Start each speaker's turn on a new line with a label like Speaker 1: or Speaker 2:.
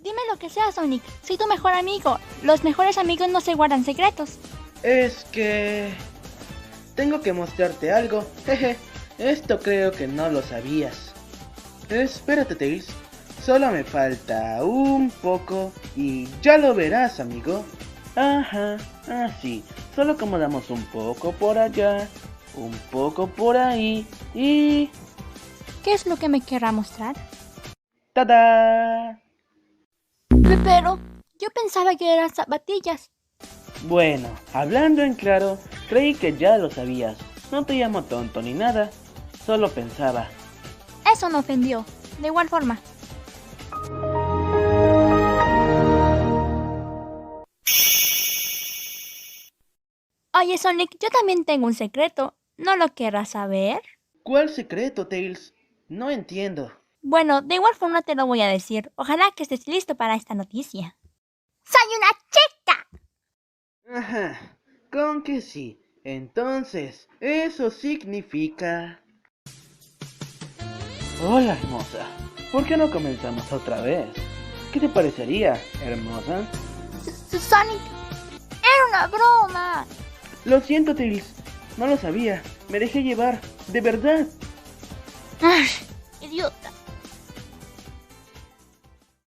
Speaker 1: Dime lo que sea, Sonic. Soy tu mejor amigo. Los mejores amigos no se guardan secretos.
Speaker 2: Es que... tengo que mostrarte algo. Jeje, esto creo que no lo sabías. Espérate, Tails. Solo me falta un poco y ya lo verás, amigo. Ajá, así. Solo acomodamos un poco por allá, un poco por ahí y...
Speaker 1: ¿Qué es lo que me querrá mostrar?
Speaker 2: ¡tada!
Speaker 1: Pero yo pensaba que eran zapatillas.
Speaker 2: Bueno, hablando en claro, creí que ya lo sabías. No te llamo tonto ni nada, solo pensaba.
Speaker 1: Eso me ofendió. De igual forma. Oye, Sonic, yo también tengo un secreto. ¿No lo querrás saber?
Speaker 2: ¿Cuál secreto, Tails? No entiendo.
Speaker 1: Bueno, de igual forma te lo voy a decir. Ojalá que estés listo para esta noticia. ¡Soy una chica!
Speaker 2: Ajá, con que sí. Entonces, eso significa... Hola, hermosa. ¿Por qué no comenzamos otra vez? ¿Qué te parecería, hermosa?
Speaker 1: Sonic, era una broma.
Speaker 2: Lo siento, Tails. No lo sabía. Me dejé llevar. De verdad.
Speaker 1: Ay, idiota.